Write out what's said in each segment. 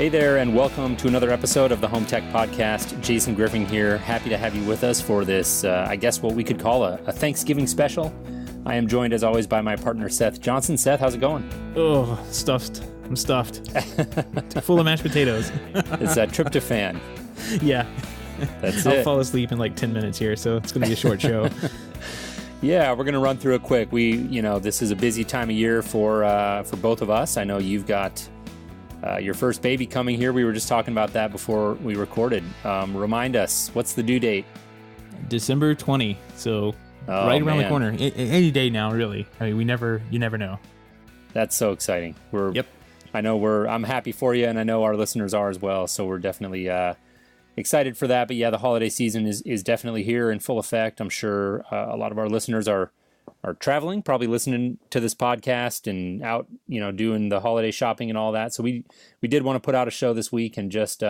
Hey there, and welcome to another episode of the Home Tech Podcast. Jason Griffin here. Happy to have you with us for this, I guess what we could call a Thanksgiving special. I am joined, as always, by my partner, Seth Johnson. Seth, how's it going? Oh, stuffed. I'm stuffed. Full of mashed potatoes. It's that tryptophan. Yeah. That's I'll it. fall asleep in like 10 minutes here, so it's going to be a short show. Yeah, we're going to run through it quick. This is a busy time of year for both of us. I know you've got your first baby coming here. We were just talking about that before we recorded. Remind us, what's the due date? December 20. So right around the corner. Any day now, really. I mean, you never know. That's so exciting. Yep. I know I'm happy for you, and I know our listeners are as well. So we're definitely excited for that. But yeah, the holiday season is definitely here in full effect. I'm sure a lot of our listeners are traveling, probably listening to this podcast and out, doing the holiday shopping and all that. So we did want to put out a show this week and just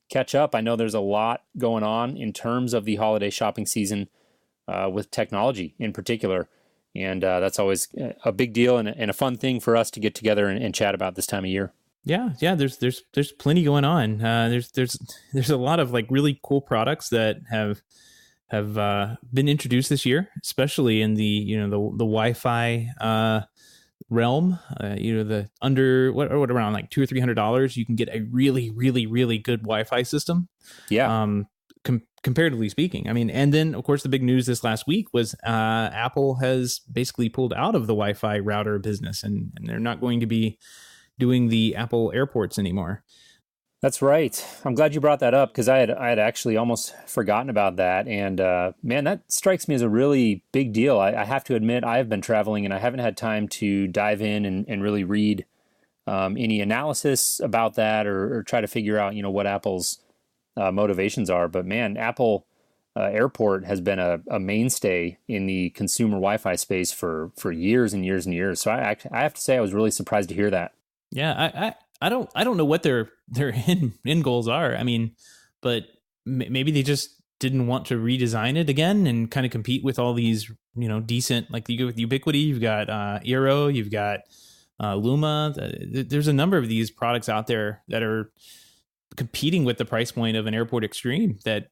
catch up. I know there's a lot going on in terms of the holiday shopping season with technology in particular. And that's always a big deal and a fun thing for us to get together and chat about this time of year. Yeah. There's plenty going on. There's a lot of like really cool products that have been introduced this year, especially in the Wi-Fi realm. The under what around like $200 or $300, you can get a really, really, really good Wi-Fi system. Yeah. Comparatively speaking, I mean, and then of course the big news this last week was Apple has basically pulled out of the Wi-Fi router business, and they're not going to be doing the Apple AirPorts anymore. That's right. I'm glad you brought that up because I had actually almost forgotten about that. And man, that strikes me as a really big deal. I have to admit, I have been traveling and I haven't had time to dive in and really read any analysis about that or try to figure out, what Apple's motivations are. But man, Apple Airport has been a mainstay in the consumer Wi-Fi space for years and years and years. So I have to say I was really surprised to hear that. Yeah, I don't know what their end goals are. I mean, but maybe they just didn't want to redesign it again and kind of compete with all these, decent, like you go with Ubiquiti, you've got Eero, you've got Luma. There's a number of these products out there that are competing with the price point of an Airport Extreme that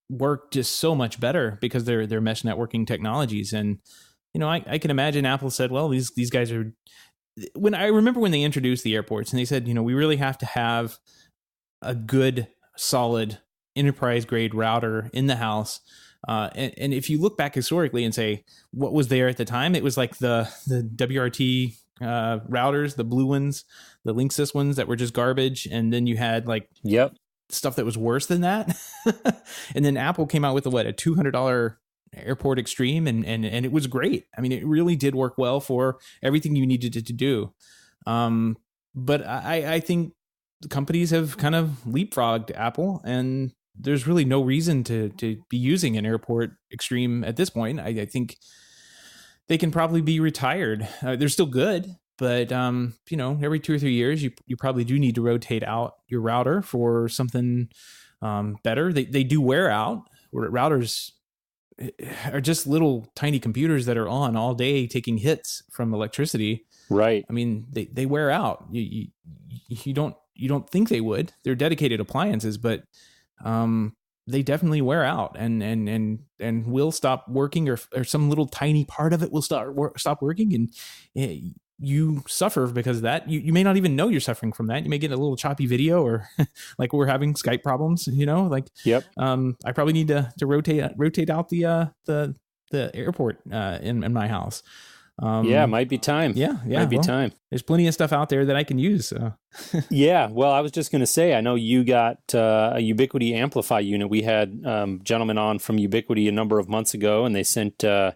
work just so much better because they're mesh networking technologies. And I can imagine Apple said, well, these guys are. When I remember when they introduced the AirPorts and they said, we really have to have a good, solid enterprise grade router in the house. And if you look back historically and say what was there at the time, it was like the WRT routers, the blue ones, the Linksys ones that were just garbage. And then you had stuff that was worse than that. And then Apple came out with a $200 Airport Extreme, and it was great. I mean, it really did work well for everything you needed it to do. But I think the companies have kind of leapfrogged Apple, and there's really no reason to be using an Airport Extreme at this point. I think they can probably be retired. They're still good, but every 2 or 3 years, you probably do need to rotate out your router for something better. They do wear out. Routers are just little tiny computers that are on all day taking hits from electricity. Right. I mean, they wear out. You don't think they would. They're dedicated appliances, but they definitely wear out and will stop working, or some little tiny part of it will stop working, and you suffer because of that. You may not even know you're suffering from that. You may get a little choppy video, or like we're having Skype problems, Yep. I probably need to rotate out the airport in my house. Yeah, might be time. Yeah. Might be time. There's plenty of stuff out there that I can use. So. Yeah. Well, I was just going to say, I know you got a Ubiquiti Amplify unit. We had gentlemen on from Ubiquiti a number of months ago, and they sent a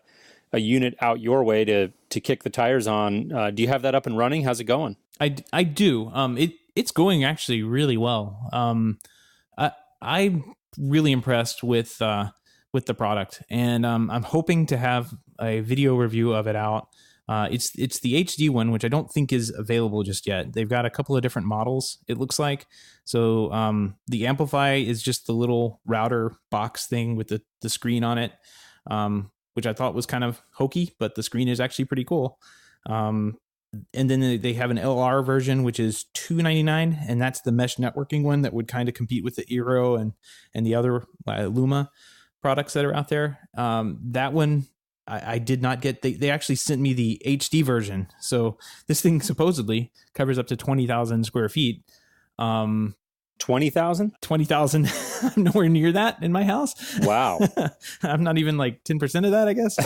unit out your way to kick the tires on. Do you have that up and running? How's it going? I do. It's going actually really well. I'm really impressed with the product, and I'm hoping to have a video review of it out. It's the HD one, which I don't think is available just yet. They've got a couple of different models, it looks like. So the Amplify is just the little router box thing with the screen on it, which I thought was kind of hokey, but the screen is actually pretty cool. and then they have an LR version, which is $299, and that's the mesh networking one that would kind of compete with the Eero and the other Luma products that are out there. That one I did not get. They actually sent me the HD version, so this thing supposedly covers up to 20,000 square feet. 20,000? 20,000. I'm nowhere near that in my house. Wow. I'm not even like 10% of that, I guess,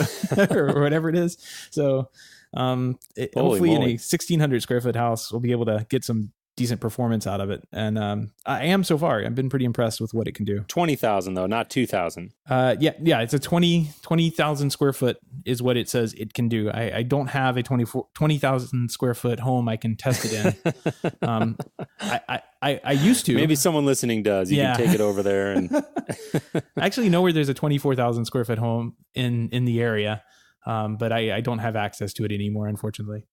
or whatever it is. So hopefully in a 1,600 square foot house, we'll be able to get some decent performance out of it. And I am so far. I've been pretty impressed with what it can do. 20,000 though, not 2,000. Yeah. It's a 20,000 square foot is what it says it can do. I don't have a 20,000 square foot home I can test it in. I used to. Maybe someone listening does. You can take it over there. And I actually know where there's a 24,000 square foot home in the area. But I don't have access to it anymore, unfortunately.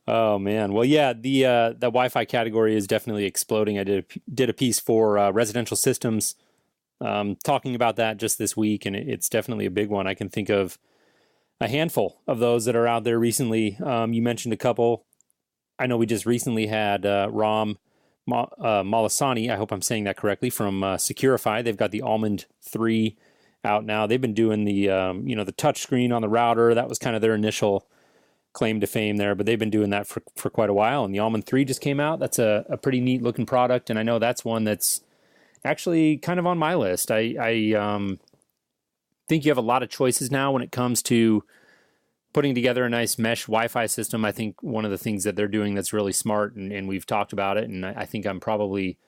Oh man. Well, yeah, the Wi-Fi category is definitely exploding. I did a piece for Residential Systems talking about that just this week, and it's definitely a big one. I can think of a handful of those that are out there recently. You mentioned a couple. I know we just recently had Ram Malasani, I hope I'm saying that correctly, from Securify. They've got the Almond 3 out now. They've been doing the the touch screen on the router. That was kind of their initial claim to fame there, but they've been doing that for quite a while. And the Almond 3 just came out. That's a pretty neat looking product, and I know that's one that's actually kind of on my list. I think you have a lot of choices now when it comes to putting together a nice mesh Wi-Fi system. I think one of the things that they're doing that's really smart, and we've talked about it, and I think I'm probably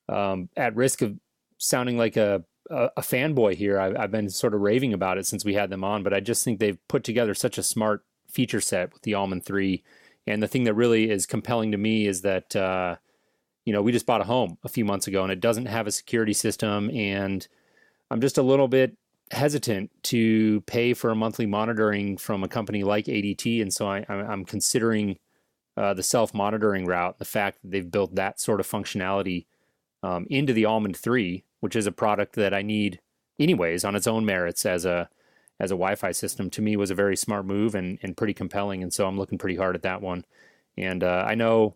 at risk of sounding like a fanboy here. I've been sort of raving about it since we had them on, but I just think they've put together such a smart feature set with the Almond 3. And the thing that really is compelling to me is that, we just bought a home a few months ago and it doesn't have a security system. And I'm just a little bit hesitant to pay for a monthly monitoring from a company like ADT. And so I'm considering the self-monitoring route, the fact that they've built that sort of functionality into the Almond 3, which is a product that I need anyways on its own merits as a Wi-Fi system, to me was a very smart move and pretty compelling. And so I'm looking pretty hard at that one. And I know,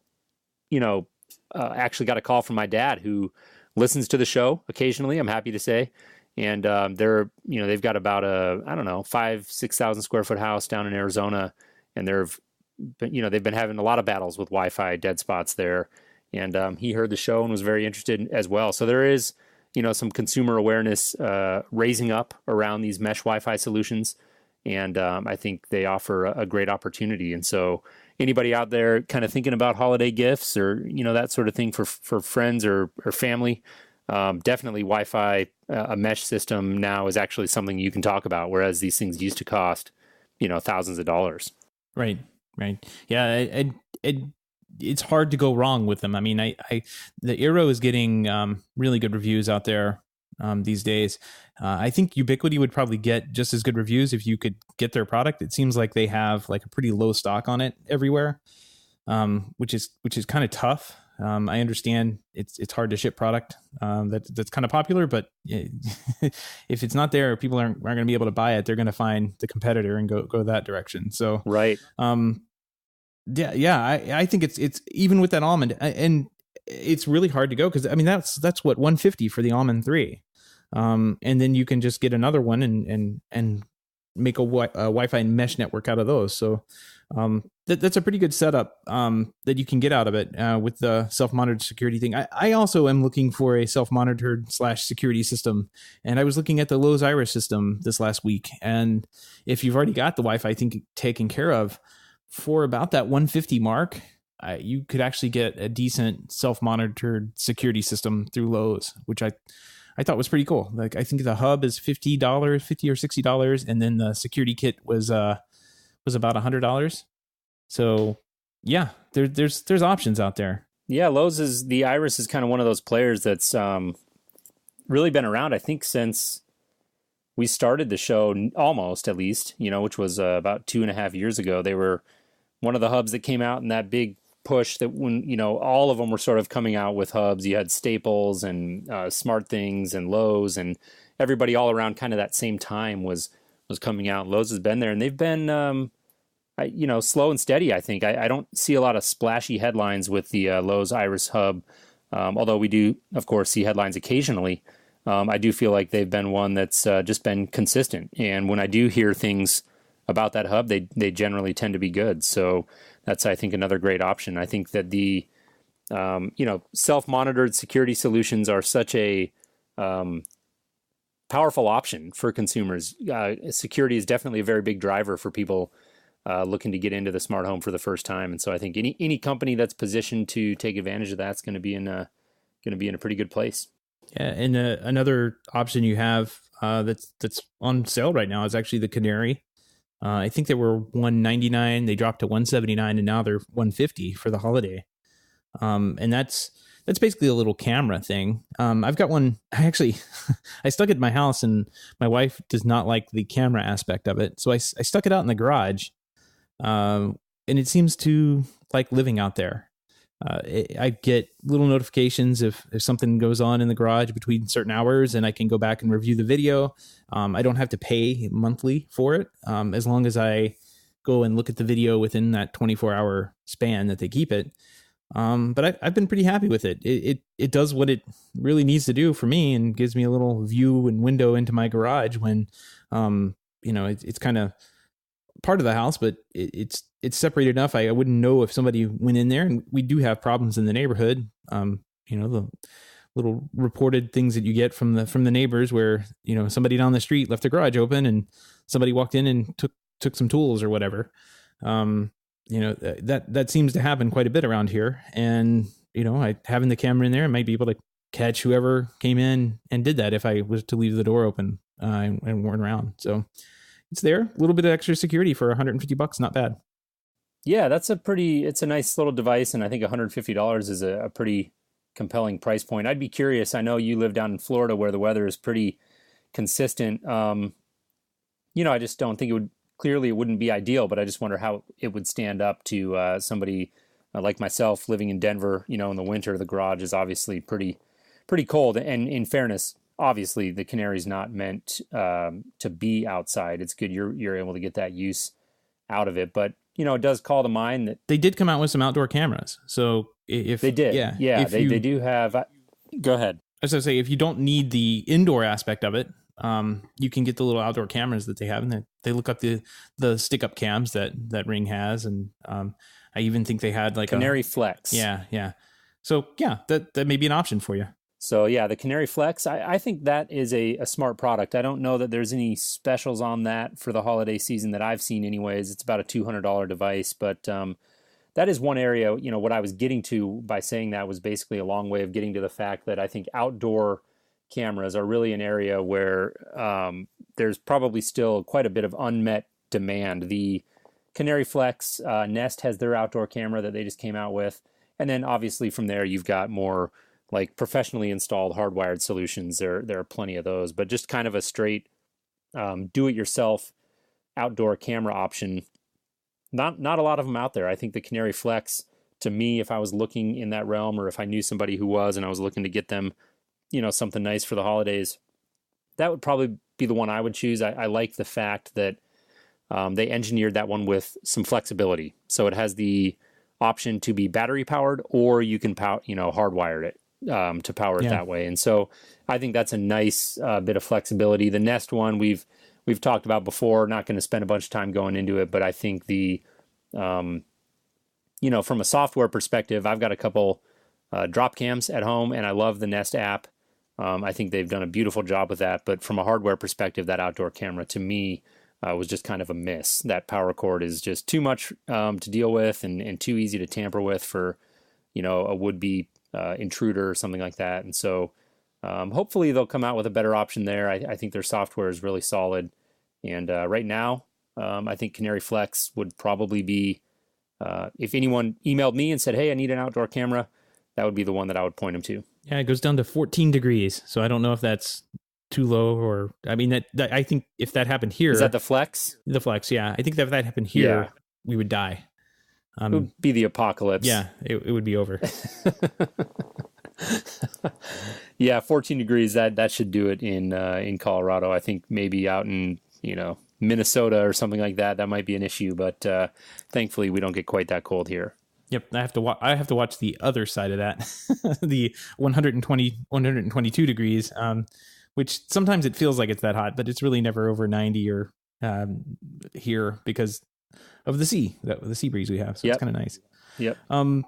actually got a call from my dad who listens to the show occasionally, I'm happy to say. And they've got about 5,000-6,000 square foot house down in Arizona. And they've been having a lot of battles with Wi-Fi dead spots there. And he heard the show and was very interested as well. So there is, some consumer awareness raising up around these mesh Wi-Fi solutions. And I think they offer a great opportunity. And so anybody out there kind of thinking about holiday gifts or, that sort of thing for friends or family, definitely Wi-Fi, a mesh system now is actually something you can talk about, whereas these things used to cost, thousands of dollars. Right. Yeah, it's hard to go wrong with them. I mean, the Eero is getting really good reviews out there these days. I think Ubiquiti would probably get just as good reviews if you could get their product. It seems like they have like a pretty low stock on it everywhere, which is kind of tough. I understand it's hard to ship product that's kind of popular, but if it's not there, people aren't going to be able to buy it. They're going to find the competitor and go that direction. So right. Yeah. I think it's even with that Almond, and it's really hard to go because I mean that's what $150 for the Almond 3, and then you can just get another one and make a Wi-Fi mesh network out of those. So that's a pretty good setup that you can get out of it with the self-monitored security thing. I also am looking for a self-monitored / security system, and I was looking at the Lowe's Iris system this last week. And if you've already got the Wi-Fi thing taken care of, for about that $150 mark, you could actually get a decent self-monitored security system through Lowe's, which I thought was pretty cool. Like I think the hub is $50 or $60, and then the security kit was about $100. So yeah, there's options out there. Yeah, the Iris is kind of one of those players that's really been around, I think, since we started the show, almost at least, which was about 2.5 years ago. They were one of the hubs that came out in that big push that when, all of them were sort of coming out with hubs. You had Staples and Smart Things and Lowe's, and everybody all around kind of that same time was coming out. Lowe's has been there, and they've been, slow and steady. I think I don't see a lot of splashy headlines with the Lowe's Iris Hub, although we do, of course, see headlines occasionally. I do feel like they've been one that's just been consistent. And when I do hear things about that hub, they generally tend to be good. So that's, I think, another great option. I think that the self-monitored security solutions are such a powerful option for consumers. Security is definitely a very big driver for people looking to get into the smart home for the first time. And so I think any company that's positioned to take advantage of that's going to be in a pretty good place. Yeah, and another option you have that's on sale right now is actually the Canary. I think they were $199. They dropped to $179, and now they're $150 for the holiday. And that's basically a little camera thing. I've got one. I stuck it in my house, and my wife does not like the camera aspect of it. So I stuck it out in the garage, and it seems to like living out there. I get little notifications if something goes on in the garage between certain hours, and I can go back and review the video. I don't have to pay monthly for it, as long as I go and look at the video within that 24-hour span that they keep it. But I've been pretty happy with it. It does what it really needs to do for me, and gives me a little view and window into my garage when, it's kind of part of the house, but it's separated enough. I wouldn't know if somebody went in there, and we do have problems in the neighborhood. The little reported things that you get from the neighbors where, somebody down the street left their garage open and somebody walked in and took some tools or whatever. That seems to happen quite a bit around here. And, having the camera in there, I might be able to catch whoever came in and did that if I was to leave the door open and weren't around. So it's there. A little bit of extra security for $150. Not bad. Yeah, it's a nice little device. And I think $150 is a pretty compelling price point. I'd be curious. I know you live down in Florida where the weather is pretty consistent. I just don't think it wouldn't be ideal, but I just wonder how it would stand up to somebody like myself living in Denver. In the winter, the garage is obviously pretty cold. And in fairness, obviously the Canary's not meant to be outside. It's good you're able to get that use out of it, but it does call to mind that they did come out with some outdoor cameras. So if they did, they do have. Go ahead. As I say, if you don't need the indoor aspect of it, you can get the little outdoor cameras that they have, and they look up the stick up cams that Ring has, and I even think they had like Canary Flex. Yeah. So yeah, that may be an option for you. So yeah, the Canary Flex, I think that is a smart product. I don't know that there's any specials on that for the holiday season that I've seen anyways. It's about a $200 device, but that is one area, what I was getting to by saying that was basically a long way of getting to the fact that I think outdoor cameras are really an area where there's probably still quite a bit of unmet demand. The Canary Flex, Nest has their outdoor camera that they just came out with. And then obviously from there, you've got more like professionally installed hardwired solutions. There are plenty of those, but just kind of a straight do-it-yourself outdoor camera option. Not a lot of them out there. I think the Canary Flex, to me, if I was looking in that realm, or if I knew somebody who was and I was looking to get them, something nice for the holidays, that would probably be the one I would choose. I like the fact that they engineered that one with some flexibility. So it has the option to be battery powered, or you can hardwire it to power it that way. And so I think that's a nice bit of flexibility. The Nest one we've talked about before, not going to spend a bunch of time going into it, but I think the, from a software perspective, I've got a couple drop cams at home and I love the Nest app. I think they've done a beautiful job with that, but from a hardware perspective, that outdoor camera to me was just kind of a miss. That power cord is just too much to deal with and too easy to tamper with for, a would-be intruder or something like that. And so hopefully they'll come out with a better option there. I think their software is really solid. And right now, I think Canary Flex would probably be, if anyone emailed me and said, hey, I need an outdoor camera, that would be the one that I would point them to. Yeah, it goes down to 14 degrees. So I don't know if that's too low or, I mean, that I think if that happened here. Is that the Flex? The Flex, yeah. I think that if that happened here, we would die. It would be the apocalypse. Yeah, it would be over. Yeah, 14 degrees, that should do it in Colorado. I think maybe out in, Minnesota or something like that, that might be an issue. But thankfully, we don't get quite that cold here. Yep, I have to watch the other side of that, the 122 degrees, which sometimes it feels like it's that hot, but it's really never over 90 or here because of the sea breeze we have. So It's kind of nice. Yep.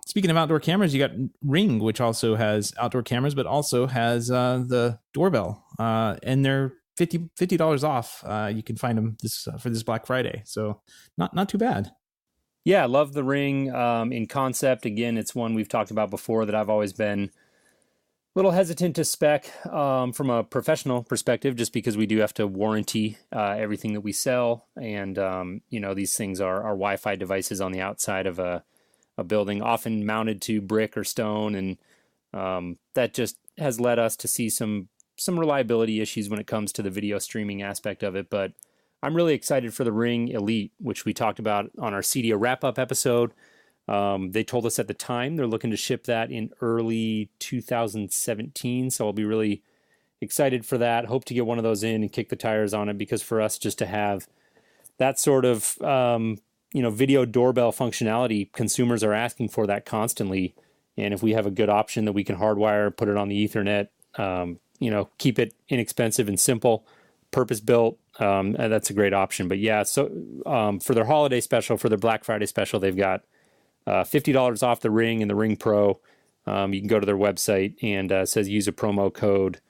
Speaking of outdoor cameras, you got Ring, which also has outdoor cameras, but also has the doorbell, and they're $50 off. You can find them for this Black Friday, so not too bad. Yeah, I love the Ring in concept. Again, it's one we've talked about before that I've always been a little hesitant to spec from a professional perspective, just because we do have to warranty everything that we sell. And, these things are Wi-Fi devices on the outside of a building, often mounted to brick or stone. And that just has led us to see some reliability issues when it comes to the video streaming aspect of it. But I'm really excited for the Ring Elite, which we talked about on our CDO wrap-up episode. They told us at the time they're looking to ship that in early 2017, so I'll be really excited for that. Hope to get one of those in and kick the tires on it, because for us just to have that sort of video doorbell functionality, consumers are asking for that constantly. And if we have a good option that we can hardwire, put it on the Ethernet, keep it inexpensive and simple, purpose-built, that's a great option. But yeah, so for their holiday special, for their Black Friday special, they've got $50 off the Ring and the Ring Pro. You can go to their website, and it says use a promo code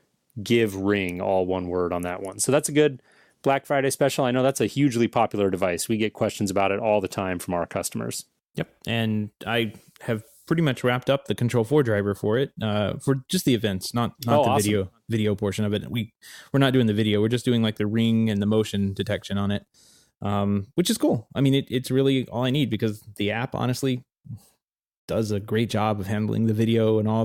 GIVERING, all one word on that one. So that's a good Black Friday special. I know that's a hugely popular device. We get questions about it all the time from our customers. Yep. And I have pretty much wrapped up the Control 4 driver for it, for just the events, not the awesome video portion of it. We're not doing the video. We're just doing like the ring and the motion detection on it, which is cool. I mean, it's really all I need, because the app honestly does a great job of handling the video and all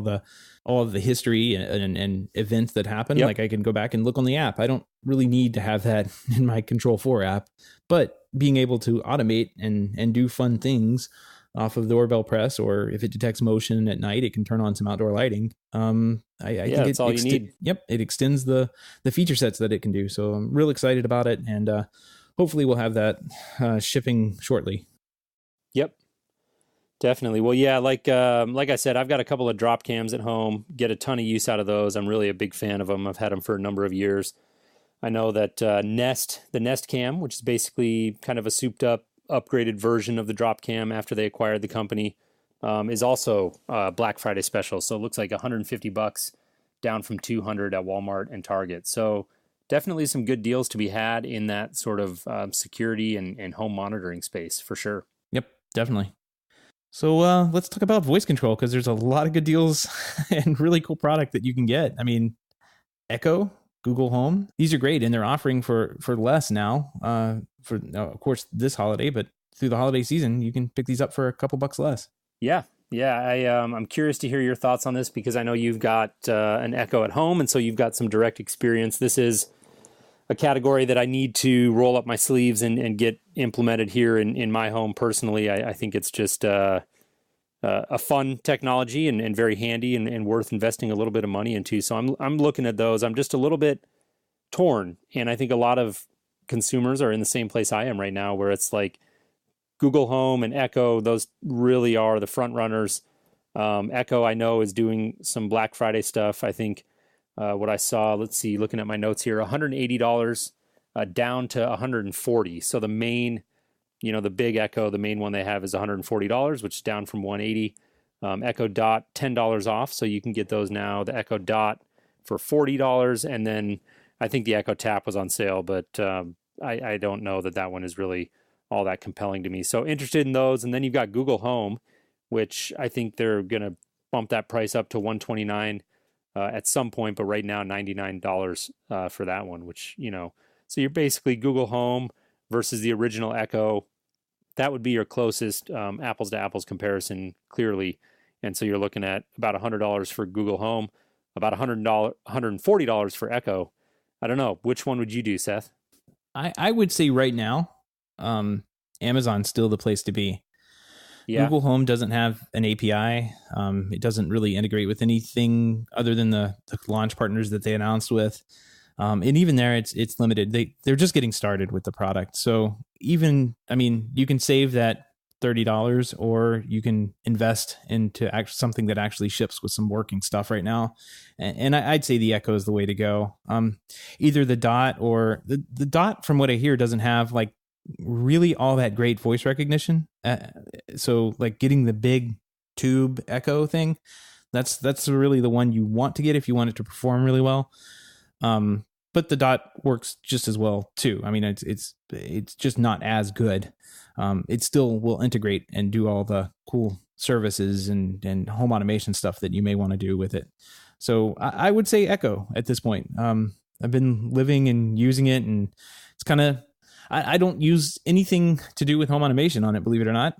of the history and events that happen. Yep. Like I can go back and look on the app. I don't really need to have that in my Control 4 app, but being able to automate and do fun things off of the doorbell press, or if it detects motion at night, it can turn on some outdoor lighting. I think that's all you need. Yep, it extends the feature sets that it can do. So I'm real excited about it, and hopefully we'll have that shipping shortly. Yep, definitely. Well, yeah, like I said, I've got a couple of drop cams at home. Get a ton of use out of those. I'm really a big fan of them. I've had them for a number of years. I know that the Nest Cam, which is basically kind of a souped up, upgraded version of the drop cam after they acquired the company, is also Black Friday special. So it looks like $150 down from $200 at Walmart and Target. So definitely some good deals to be had in that sort of security and home monitoring space for sure. Yep, definitely. So let's talk about voice control, because there's a lot of good deals and really cool product that you can get. I mean, Echo, Google Home, these are great, and they're offering for less now, of course this holiday, but through the holiday season you can pick these up for a couple bucks less. Yeah, I'm curious to hear your thoughts on this, because I know you've got an Echo at home, and so you've got some direct experience. This is a category that I need to roll up my sleeves and get implemented here in my home personally. I think it's just a fun technology and very handy and worth investing a little bit of money into. So I'm looking at those. I'm just a little bit torn, and I think a lot of consumers are in the same place I am right now, where it's like Google Home and Echo, those really are the front runners. Echo, I know, is doing some Black Friday stuff. I think what I saw, looking at my notes here, $180 down to $140. So the main, the big Echo, the main one they have is $140, which is down from $180. Echo Dot, $10 off. So you can get those now. The Echo Dot for $40. And then I think the Echo Tap was on sale, but I don't know that one is really all that compelling to me. So interested in those. And then you've got Google Home, which I think they're going to bump that price up to $129 at some point, but right now $99 for that one, which, so you're basically Google Home versus the original Echo. That would be your closest apples to apples comparison, clearly. And so you're looking at about $100 for Google Home, about $140 for Echo. I don't know. Which one would you do, Seth? I would say right now, Amazon's still the place to be. Yeah. Google Home doesn't have an API. It doesn't really integrate with anything other than the launch partners that they announced with. And even there, it's limited. They're just getting started with the product. So even, I mean, you can save that $30, or you can invest into something that actually ships with some working stuff right now. And I'd say the Echo is the way to go. Either the Dot, or the Dot, from what I hear, doesn't have like really all that great voice recognition. So like getting the big tube Echo thing, that's really the one you want to get if you want it to perform really well. But the Dot works just as well too. I mean, it's just not as good. It still will integrate and do all the cool services and home automation stuff that you may want to do with it. So I would say Echo at this point. I've been living and using it, and it's kind of, I don't use anything to do with home automation on it, believe it or not.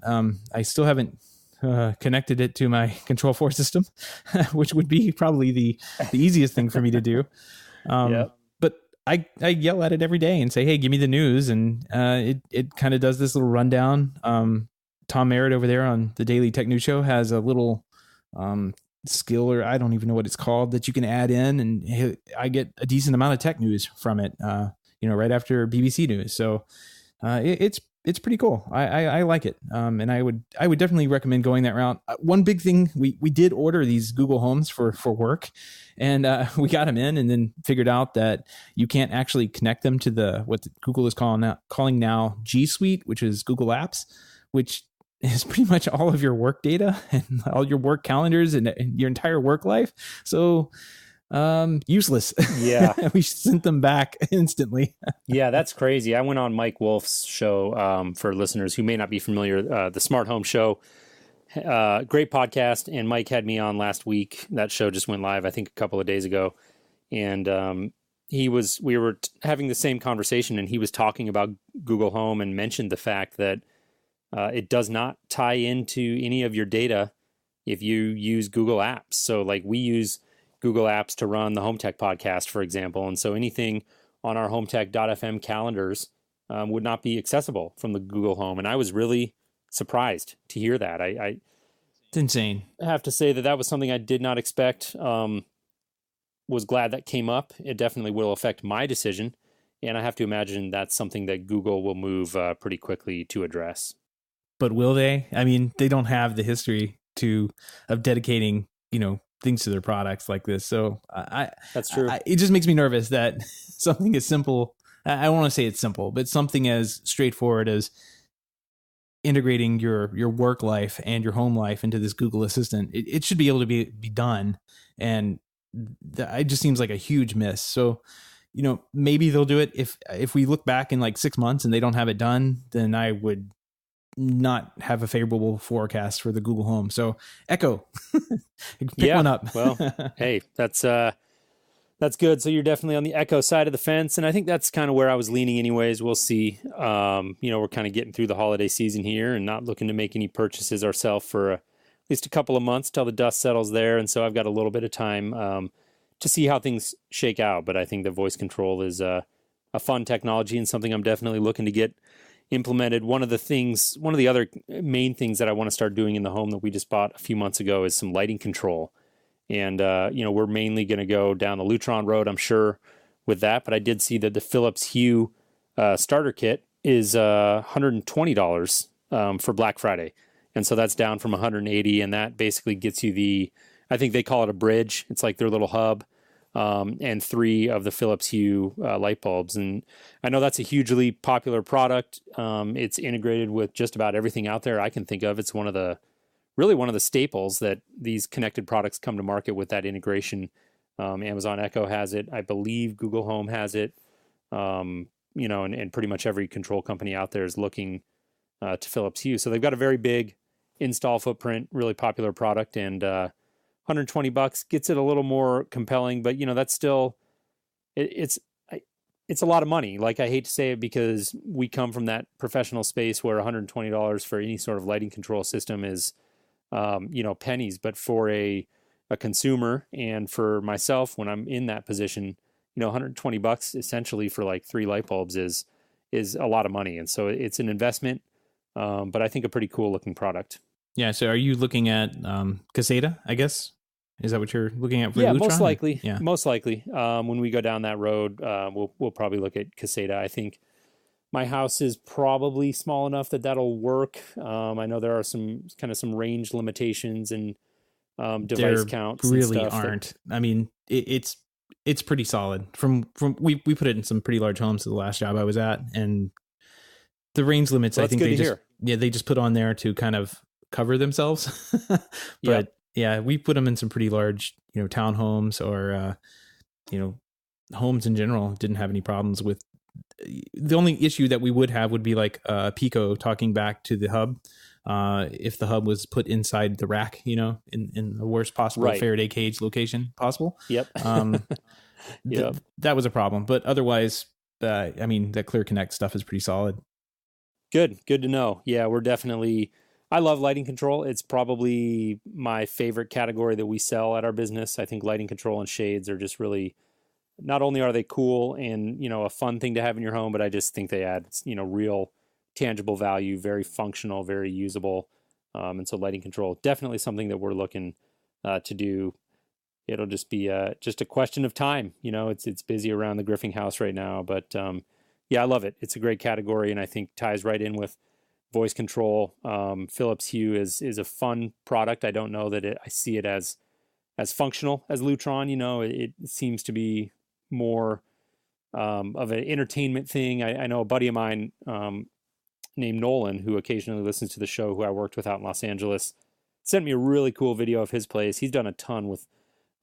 I still haven't connected it to my Control4 system, which would be probably the easiest thing for me to do. But I yell at it every day and say, hey, give me the news. And it kind of does this little rundown. Tom Merritt over there on the Daily Tech News Show has a little skill, or I don't even know what it's called, that you can add in. And I get a decent amount of tech news from it, right after BBC News. So it's pretty cool. I like it. And I would definitely recommend going that route. One big thing, we did order these Google Homes for work, and we got them in, and then figured out that you can't actually connect them to what Google is calling now G Suite, which is Google Apps, which is pretty much all of your work data and all your work calendars and your entire work life. So useless. Yeah. We sent them back instantly. Yeah, that's crazy. I went on Mike Wolf's show, for listeners who may not be familiar, the Smart Home Show. Great podcast. And Mike had me on last week. That show just went live, I think, a couple of days ago. And we were having the same conversation, and he was talking about Google Home and mentioned the fact that it does not tie into any of your data if you use Google Apps. So like we use Google Apps to run the HomeTech podcast, for example. And so anything on our HomeTech.fm calendars would not be accessible from the Google Home. And I was really surprised to hear that. It's insane. I have to say that was something I did not expect. Was glad that came up. It definitely will affect my decision. And I have to imagine that's something that Google will move pretty quickly to address. But will they? I mean, they don't have the history of dedicating, things to their products like this. So that's true. It just makes me nervous that something as simple, I don't want to say it's simple, but something as straightforward as integrating your work life and your home life into this Google Assistant, it should be able to be done. And it just seems like a huge miss. So, maybe they'll do it. If we look back in like 6 months and they don't have it done, then I would not have a favorable forecast for the Google Home. So Echo, pick one up. Well, hey, that's good. So you're definitely on the Echo side of the fence. And I think that's kind of where I was leaning anyways. We'll see. We're kind of getting through the holiday season here and not looking to make any purchases ourselves for at least a couple of months till the dust settles there. And so I've got a little bit of time to see how things shake out. But I think the voice control is a fun technology and something I'm definitely looking to get implemented. One of the other main things that I want to start doing in the home that we just bought a few months ago is some lighting control. And, we're mainly going to go down the Lutron road, I'm sure, with that. But I did see that the Philips Hue starter kit is $120 for Black Friday. And so that's down from $180. And that basically gets you I think they call it a bridge. It's like their little hub. And 3 of the Philips Hue light bulbs. And I know that's a hugely popular product. It's integrated with just about everything out there I can think of. It's one of the staples that these connected products come to market with, that integration. Amazon Echo has it. I believe Google Home has it. And pretty much every control company out there is looking to Philips Hue. So they've got a very big install footprint, really popular product, and $120 gets it a little more compelling, but that's still, it's a lot of money. Like, I hate to say it because we come from that professional space where $120 for any sort of lighting control system is, pennies. But for a consumer and for myself, when I'm in that position, $120 essentially for like 3 light bulbs is a lot of money. And so it's an investment, but I think a pretty cool looking product. Yeah. So are you looking at Caseta, I guess? Is that what you're looking at for Yeah, Lutron? most likely. Yeah. Most likely. When we go down that road, we'll probably look at Caseta. I think my house is probably small enough that that'll work. I know there are some range limitations and device There counts and really stuff. aren't. I mean, it's pretty solid. From we put it in some pretty large homes at the last job I was at, and the range limits, Well, I think they just put on there to kind of cover themselves. But yeah, we put them in some pretty large, townhomes or homes in general. Didn't have any problems with. The only issue that we would have would be like Pico talking back to the hub. If the hub was put inside the rack, in the worst possible Faraday cage location possible. Yep. That was a problem. But otherwise, that Clear Connect stuff is pretty solid. Good to know. Yeah, I love lighting control. It's probably my favorite category that we sell at our business. I think lighting control and shades are just really, not only are they cool and, a fun thing to have in your home, but I just think they add, real tangible value, very functional, very usable. And so lighting control, definitely something that we're looking to do. It'll just be just a question of time. It's busy around the Griffing house right now, but yeah, I love it. It's a great category, and I think ties right in with voice control. Philips Hue is a fun product. I don't know that I see it as functional as Lutron. It seems to be more of an entertainment thing. I know a buddy of mine named Nolan, who occasionally listens to the show, who I worked with out in Los Angeles, sent me a really cool video of his place. He's done a ton with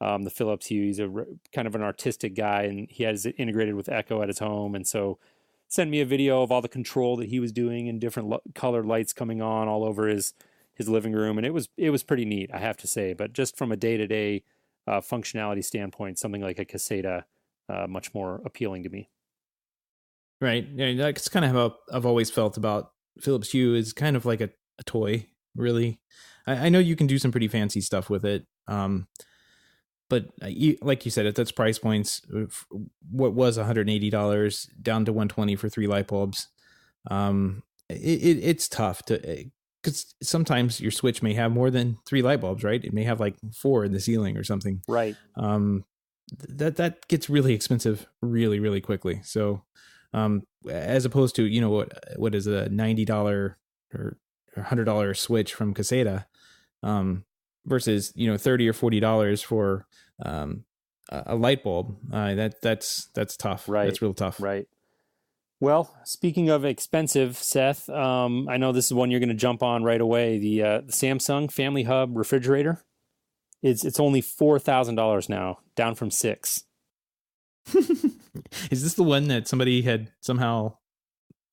the Philips Hue. He's kind of an artistic guy, and he has it integrated with Echo at his home, and so sent me a video of all the control that he was doing and different colored lights coming on all over his living room. And it was pretty neat, I have to say. But just from a day-to-day functionality standpoint, something like a Caseta, much more appealing to me. Right. Yeah, that's kind of how I've always felt about Philips Hue. Is kind of like a toy, really. I know you can do some pretty fancy stuff with it. But like you said, at those price points, what was $180 down to $120 for 3 light bulbs, it's tough to, because sometimes your switch may have more than 3 light bulbs, right? It may have like 4 in the ceiling or something. Right. That gets really expensive really, really quickly. So, as opposed to, what is a $90 or $100 switch from Caseta, versus $30 or $40 for a light bulb, that's tough. Right, that's real tough. Right. Well, speaking of expensive, Seth, I know this is one you're going to jump on right away. The Samsung Family Hub refrigerator. It's only $4,000 now, down from $6,000. Is this the one that somebody had somehow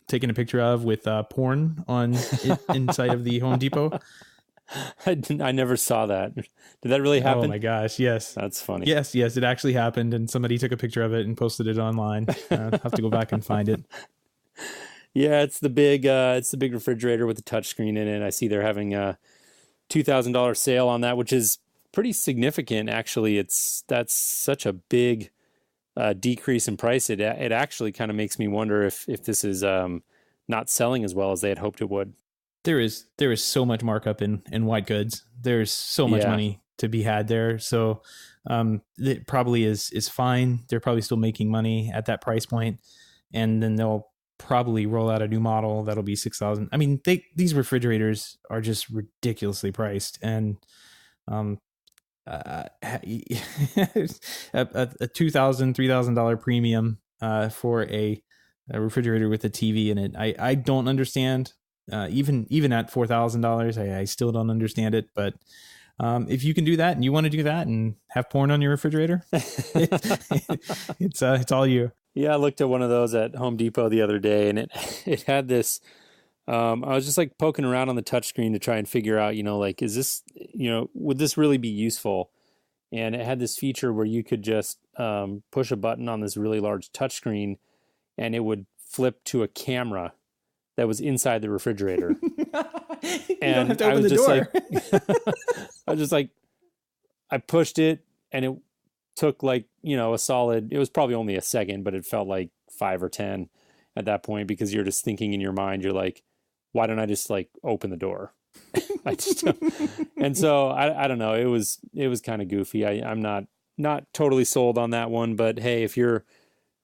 taken a picture of with porn on it inside of the Home Depot? I never saw that. Did that really happen? Oh my gosh, yes. That's funny. Yes, it actually happened, and somebody took a picture of it and posted it online. I'll have to go back and find it. Yeah, it's the big refrigerator with the touchscreen in it. I see they're having a $2,000 sale on that, which is pretty significant. Actually, that's such a big decrease in price. It actually kind of makes me wonder if this is not selling as well as they had hoped it would. There is so much markup in white goods. There's so much money to be had there. So it probably is fine. They're probably still making money at that price point, and then they'll probably roll out a new model that'll be $6,000. I mean, these refrigerators are just ridiculously priced, and a $2,000-$3,000 premium for a refrigerator with a TV in it. I don't understand. Even at $4,000, I still don't understand it. But if you can do that and you want to do that and have porn on your refrigerator, it's all you. Yeah, I looked at one of those at Home Depot the other day, and it had this. I was just like poking around on the touchscreen to try and figure out, like, is this, would this really be useful? And it had this feature where you could just push a button on this really large touchscreen, and it would flip to a camera that was inside the refrigerator. And don't have to open the door. I was just like, I pushed it, and it took like, a solid, it was probably only a second, but it felt like 5 or 10 at that point, because you're just thinking in your mind, you're like, why don't I just like open the door? I just don't. And so I don't know. It was kind of goofy. I'm not totally sold on that one, but hey, if you're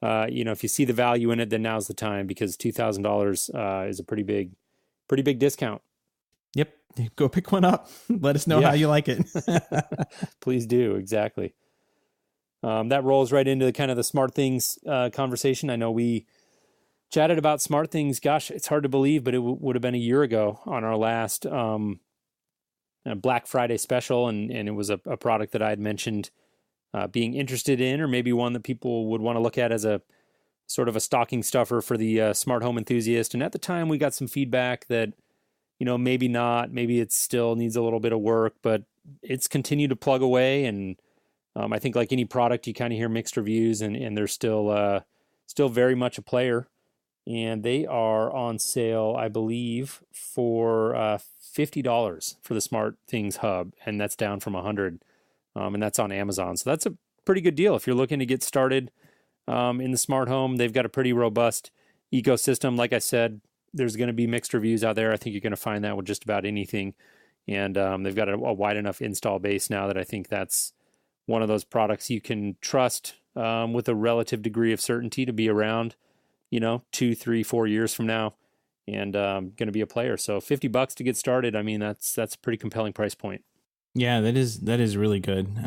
if you see the value in it, then now's the time, because $2,000 is a pretty big discount. Yep. Go pick one up. Let us know how Yeah, you like it. please do. Exactly. That rolls right into kind of the smart things conversation. I know we chatted about smart things. Gosh, it's hard to believe, but it would have been a year ago on our last Black Friday special, and it was a product that I had mentioned being interested in, or maybe one that people would want to look at as a sort of a stocking stuffer for the smart home enthusiast. And at the time, we got some feedback that, maybe not, maybe it still needs a little bit of work, but it's continued to plug away. And I think like any product, you kind of hear mixed reviews, and they're still very much a player. And they are on sale, I believe, for $50 for the Smart Things Hub, and that's down from $100, and that's on Amazon. So that's a pretty good deal if you're looking to get started in the smart home. They've got a pretty robust ecosystem. Like I said, there's going to be mixed reviews out there. I think you're going to find that with just about anything. And they've got a wide enough install base now that I think that's one of those products you can trust with a relative degree of certainty to be around, 2, 3, 4 years from now, and going to be a player. So $50 to get started. I mean, that's a pretty compelling price point. Yeah, that is really good.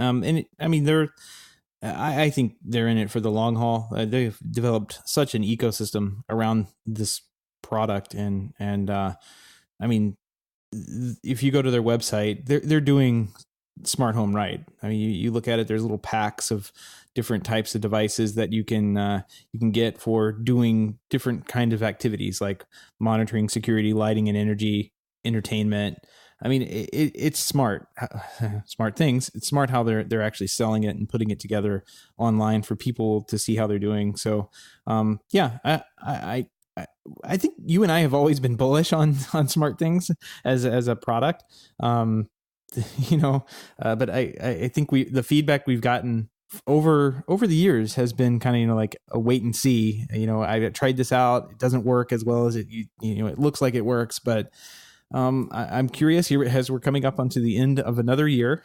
I think they're in it for the long haul. They've developed such an ecosystem around this product, and I mean, if you go to their website, they're doing smart home right. I mean, you look at it. There's little packs of different types of devices that you can get for doing different kind of activities, like monitoring security, lighting, and energy, entertainment. I mean, it's smart, smart things. It's smart how they're actually selling it and putting it together online for people to see how they're doing. So, yeah, I think you and I have always been bullish on smart things as a product. But I think the feedback we've gotten over the years has been kind of like a wait and see. I tried this out; it doesn't work as well as it it looks like it works, but I'm curious here as we're coming up onto the end of another year,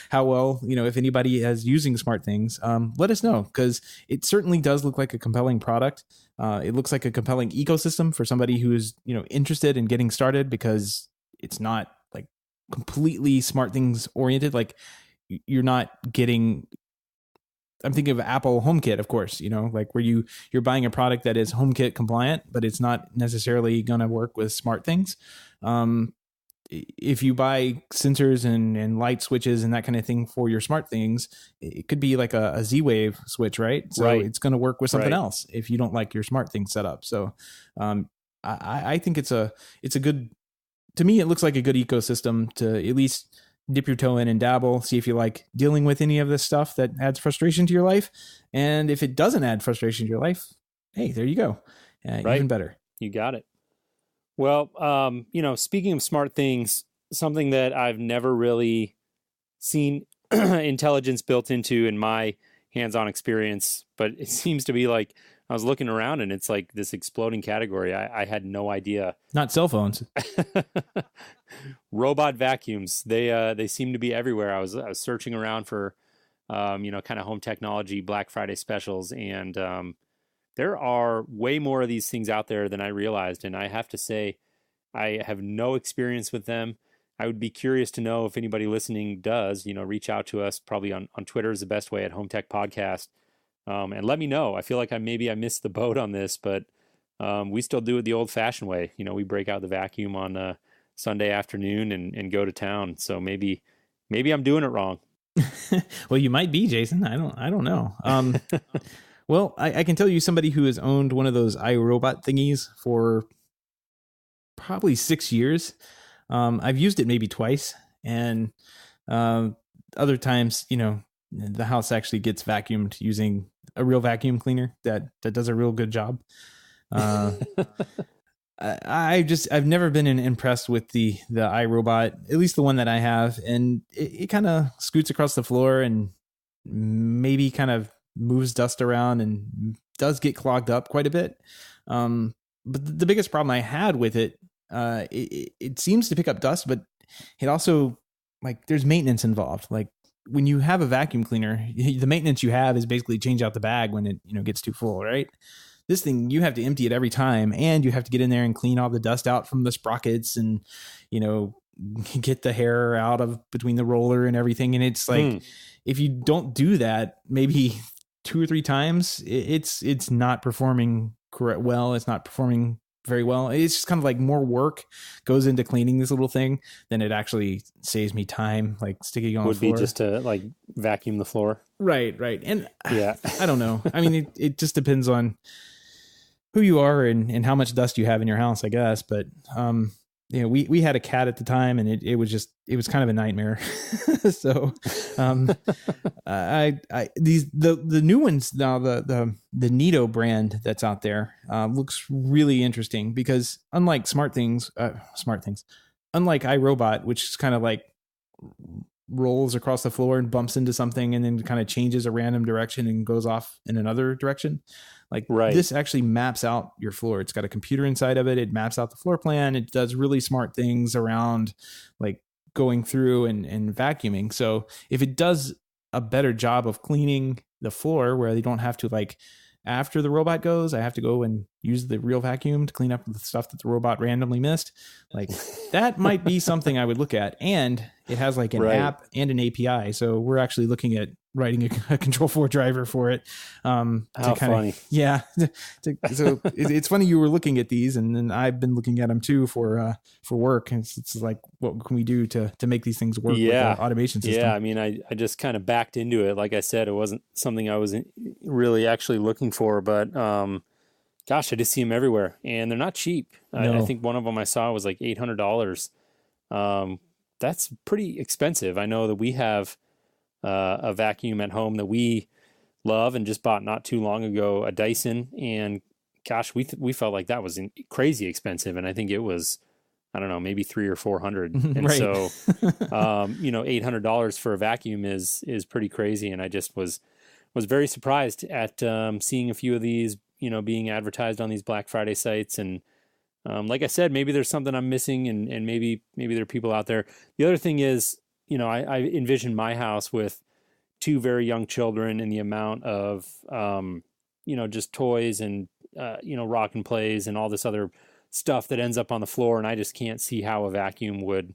how well, if anybody is using smart things, let us know, because it certainly does look like a compelling product. It looks like a compelling ecosystem for somebody who is, interested in getting started, because it's not like completely smart things oriented. Like you're not getting, I'm thinking of Apple HomeKit, of course, like where you're buying a product that is HomeKit compliant, but it's not necessarily going to work with smart things. If you buy sensors and light switches and that kind of thing for your smart things, it could be like a Z-Wave switch, right? So Right. It's going to work with something Right. else if you don't like your smart thing set up. So I think it's a good, to me, it looks like a good ecosystem to at least dip your toe in and dabble, see if you like dealing with any of this stuff that adds frustration to your life. And if it doesn't add frustration to your life, hey, there you go. Right. Even better. You got it. Well, speaking of smart things, something that I've never really seen intelligence built into in my hands-on experience, but it seems to be like I was looking around and it's like this exploding category. I had no idea. Not cell phones. Robot vacuums. They seem to be everywhere. I was searching around for, kind of home technology Black Friday specials, and there are way more of these things out there than I realized. And I have to say, I have no experience with them. I would be curious to know if anybody listening does, reach out to us. Probably on Twitter is the best way, at HomeTech Podcast. And let me know. I feel like I missed the boat on this, but we still do it the old fashioned way. We break out the vacuum on Sunday afternoon and go to town. So maybe I'm doing it wrong. Well, you might be, Jason. I don't know. Well, I can tell you somebody who has owned one of those iRobot thingies for probably 6 years. I've used it maybe twice, and other times, the house actually gets vacuumed using a real vacuum cleaner that does a real good job. I've never been impressed with the iRobot, at least the one that I have, and it kind of scoots across the floor and maybe kind of moves dust around and does get clogged up quite a bit. But the biggest problem I had with it it seems to pick up dust, but it also, like, there's maintenance involved. Like, when you have a vacuum cleaner, the maintenance you have is basically change out the bag when it, gets too full, right? This thing, you have to empty it every time, and you have to get in there and clean all the dust out from the sprockets, and get the hair out of between the roller and everything. And it's like, if you don't do that, maybe 2 or 3 times, it's not performing well. It's not performing very well. It's just kind of like more work goes into cleaning this little thing than it actually saves me time, like sticking on the floor. Would be just to like vacuum the floor. Right. And yeah, I don't know. I mean, it just depends on who you are and how much dust you have in your house, I guess. But, we had a cat at the time, and it was kind of a nightmare. So, the new ones now, the Nito brand that's out there, looks really interesting, because unlike unlike iRobot, which is kind of like rolls across the floor and bumps into something and then kind of changes a random direction and goes off in another direction. Like, this actually maps out your floor. It's got a computer inside of it. It maps out the floor plan. It does really smart things around, like, going through and vacuuming. So if it does a better job of cleaning the floor, where they don't have to, like, after the robot goes, I have to go and use the real vacuum to clean up the stuff that the robot randomly missed. Like, that might be something I would look at. And it has like an app and an API. So we're actually looking at writing a Control 4 driver for it. How funny. Yeah. So it's funny you were looking at these, and then I've been looking at them too for work. And it's like, what can we do to make these things work with the automation system? Yeah. I mean, I just kind of backed into it. Like I said, it wasn't something I was really actually looking for, but, gosh, I just see them everywhere, and they're not cheap. No. I think one of them I saw was like $800. That's pretty expensive. I know that we have a vacuum at home that we love and just bought not too long ago, a Dyson, and gosh, we felt like that was crazy expensive, and I think it was, I don't know, maybe $300 or $400, and so $800 for a vacuum is pretty crazy, and I just was very surprised at seeing a few of these being advertised on these Black Friday sites. And like I said, maybe there's something I'm missing, and maybe there are people out there. The other thing is, I envision my house with 2 very young children, and the amount of, just toys and, rock and plays and all this other stuff that ends up on the floor. And I just can't see how a vacuum would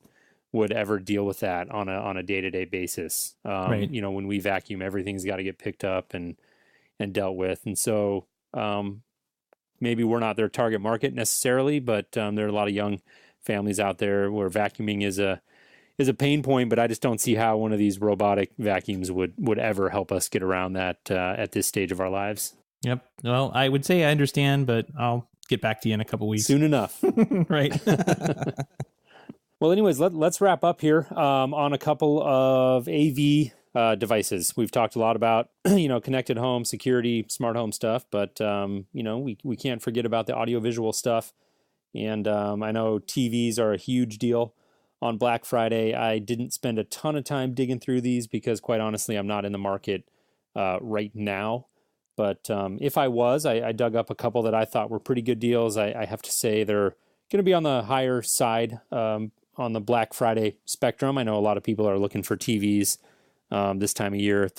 ever deal with that on a day-to-day basis. When we vacuum, everything's got to get picked up and dealt with. And so, maybe we're not their target market necessarily, but there are a lot of young families out there where vacuuming is a pain point. But I just don't see how one of these robotic vacuums would ever help us get around that at this stage of our lives. Yep. Well, I would say I understand, but I'll get back to you in a couple weeks. Soon enough. Right. Well, anyways, let's wrap up here on a couple of AV devices. We've talked a lot about, connected home, security, smart home stuff, but, we can't forget about the audiovisual stuff. And I know TVs are a huge deal on Black Friday. I didn't spend a ton of time digging through these because, quite honestly, I'm not in the market right now. But if I was, I dug up a couple that I thought were pretty good deals. I have to say they're going to be on the higher side on the Black Friday spectrum. I know a lot of people are looking for TVs this time of year,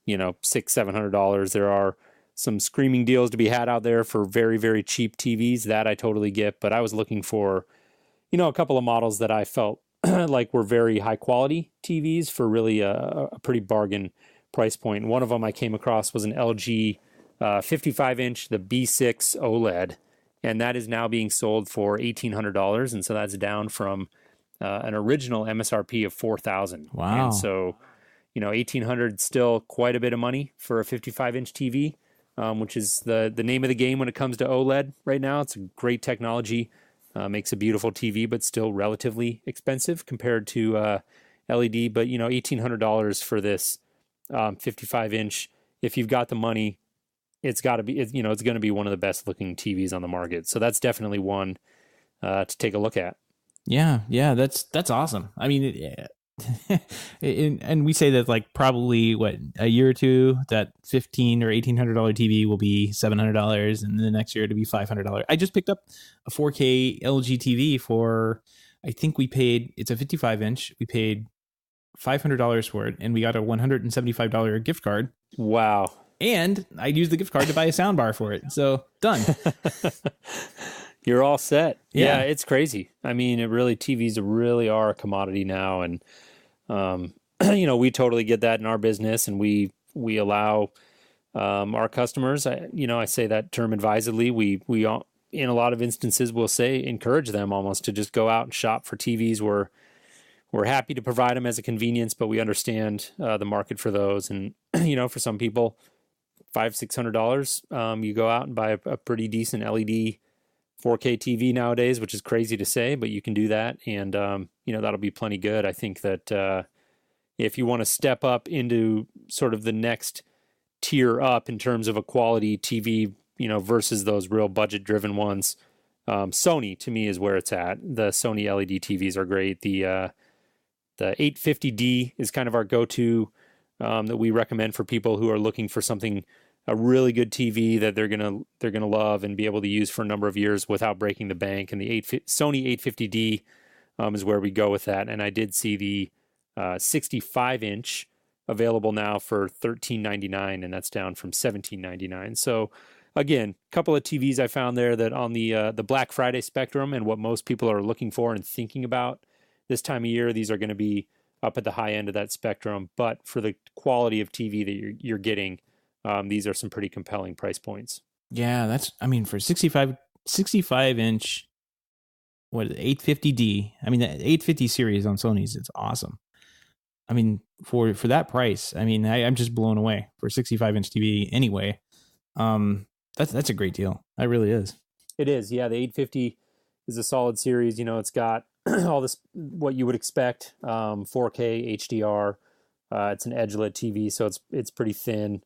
$600-$700. There are some screaming deals to be had out there for very, very cheap TVs. That I totally get, but I was looking for, a couple of models that I felt like were very high quality TVs for really a pretty bargain price point. One of them I came across was an LG 55-inch, the B6 OLED, and that is now being sold for $1,800, and so that's down from an original MSRP of $4,000. Wow! And so, $1,800 still quite a bit of money for a 55-inch TV, which is the name of the game when it comes to OLED right now. It's a great technology, makes a beautiful TV, but still relatively expensive compared to LED. But $1,800 for this 55-inch, if you've got the money, it's got to be, it's going to be one of the best looking TVs on the market. So that's definitely one to take a look at. Yeah, that's awesome. I mean, And we say that like probably what a year or two that $1,500 or $1,800 TV will be $700, and the next year it'll be $500. I just picked up a 4K LG TV for, I think we paid, it's a 55-inch. We paid $500 for it, and we got a $175 gift card. Wow. And I used the gift card to buy a soundbar for it. So done. You're all set. Yeah. Yeah, it's crazy. I mean, TVs really are a commodity now. And, we totally get that in our business, and we allow, our customers, I say that term advisedly. We in a lot of instances, we'll say, encourage them almost to just go out and shop for TVs. We're happy to provide them as a convenience, but we understand, the market for those. And, for some people, $500-$600, you go out and buy a pretty decent LED 4K TV nowadays, which is crazy to say, but you can do that. And, that'll be plenty good. I think that, if you want to step up into sort of the next tier up in terms of a quality TV, versus those real budget driven ones, Sony to me is where it's at. The Sony LED TVs are great. The 850D is kind of our go-to, that we recommend for people who are looking for a really good TV that they're gonna love and be able to use for a number of years without breaking the bank. And the Sony 850D is where we go with that. And I did see the 65-inch available now for $13.99, and that's down from $17.99. So again, a couple of TVs I found there that on the Black Friday spectrum and what most people are looking for and thinking about this time of year, these are going to be up at the high end of that spectrum. But for the quality of TV that you're getting, these are some pretty compelling price points. Yeah, for 65-inch, what is it, 850D? I mean, the 850 series on Sony's, it's awesome. I mean, for that price, I'm just blown away for a 65-inch TV anyway. That's a great deal. That really is. It is. Yeah, the 850 is a solid series. It's got all this, what you would expect, 4K HDR. It's an edge-lit TV, so it's pretty thin.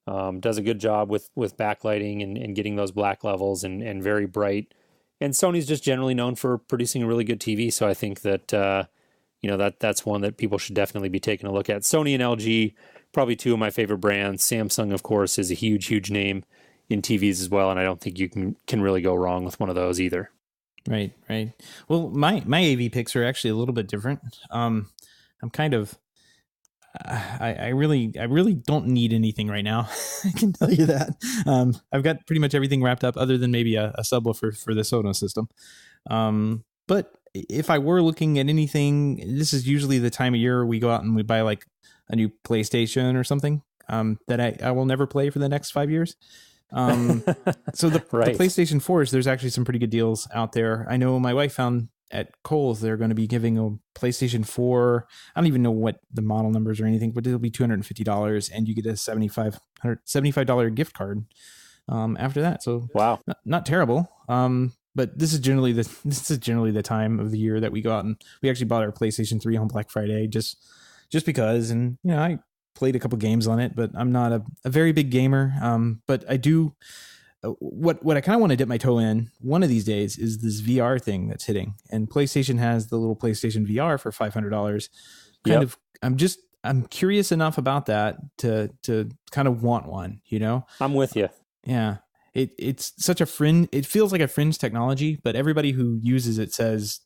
Does a good job with backlighting and getting those black levels and very bright. And Sony's just generally known for producing a really good TV. So I think that, that's one that people should definitely be taking a look at. Sony and LG, probably two of my favorite brands. Samsung, of course, is a huge, huge name in TVs as well. And I don't think you can really go wrong with one of those either. Right. Well, my AV picks are actually a little bit different. I'm kind of, I really don't need anything right now. I can tell you that. I've got pretty much everything wrapped up other than maybe a subwoofer for the Sonos system. But if I were looking at anything, this is usually the time of year we go out and we buy like a new PlayStation or something, that I will never play for the next 5 years. So the PlayStation 4s, there's actually some pretty good deals out there. I know my wife found at Kohl's, they're going to be giving a PlayStation 4. I don't even know what the model numbers or anything, but it'll be $250 and you get a $75 gift card, after that. So wow, not terrible. But this is generally the time of the year that we go out, and we actually bought our PlayStation 3 on Black Friday just because, and I played a couple games on it, but I'm not a very big gamer. But I do, what I kind of want to dip my toe in one of these days is this VR thing that's hitting, and PlayStation has the little PlayStation VR for $500. I'm curious enough about that to kind of want one, I'm with you. Yeah. It's such a fringe, it feels like a fringe technology, but everybody who uses it says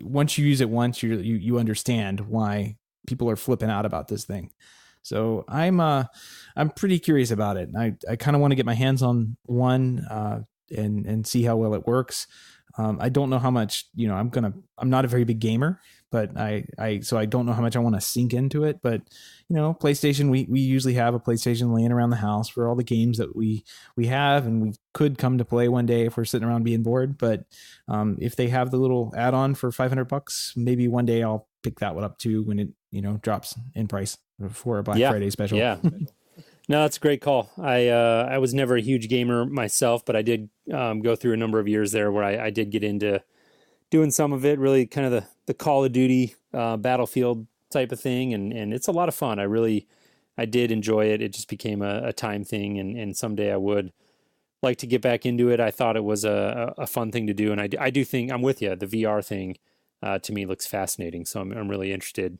once you use it once, you understand why people are flipping out about this thing. So I'm pretty curious about it. I kind of want to get my hands on one, and see how well it works. I don't know how much, I'm not a very big gamer, but so I don't know how much I want to sink into it, but PlayStation, we usually have a PlayStation laying around the house for all the games that we have, and we could come to play one day if we're sitting around being bored. But if they have the little add-on for $500, maybe one day I'll pick that one up too when it drops in price for a Black Friday special. Yeah. No, that's a great call. I was never a huge gamer myself, but I did go through a number of years there where I did get into doing some of it, really kind of the Call of Duty Battlefield type of thing. And it's a lot of fun. I did enjoy it. It just became a time thing. And someday I would like to get back into it. I thought it was a fun thing to do. And I do think I'm with you. The VR thing to me looks fascinating. So I'm really interested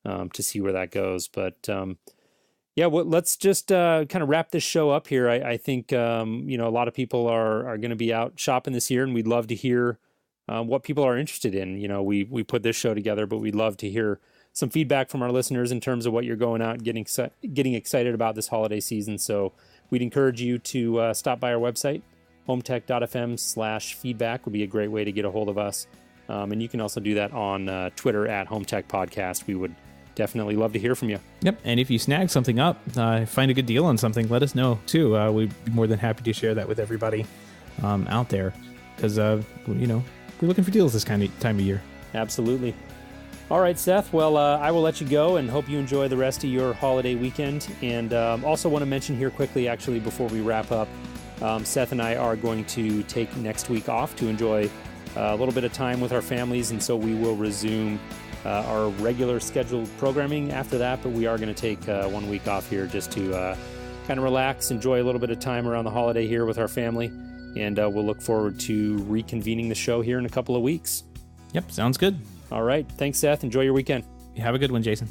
to see where that goes. But yeah, well, let's just kind of wrap this show up here. I think a lot of people are going to be out shopping this year, and we'd love to hear what people are interested in. We put this show together, but we'd love to hear some feedback from our listeners in terms of what you're going out and getting excited about this holiday season. So we'd encourage you to stop by our website. HomeTech.fm/feedback would be a great way to get a hold of us. And you can also do that on Twitter at HomeTech Podcast. We would definitely love to hear from you. Yep. And if you snag something up, find a good deal on something, let us know too. We'd be more than happy to share that with everybody out there, because we're looking for deals this kind of time of year. Absolutely. All right, Seth. Well, I will let you go and hope you enjoy the rest of your holiday weekend. And also want to mention here quickly, actually, before we wrap up, Seth and I are going to take next week off to enjoy a little bit of time with our families. And so we will resume our regular scheduled programming after that. But we are going to take 1 week off here just to kind of relax, enjoy a little bit of time around the holiday here with our family. And we'll look forward to reconvening the show here in a couple of weeks. Yep. Sounds good. All right. Thanks, Seth. Enjoy your weekend. Have a good one, Jason.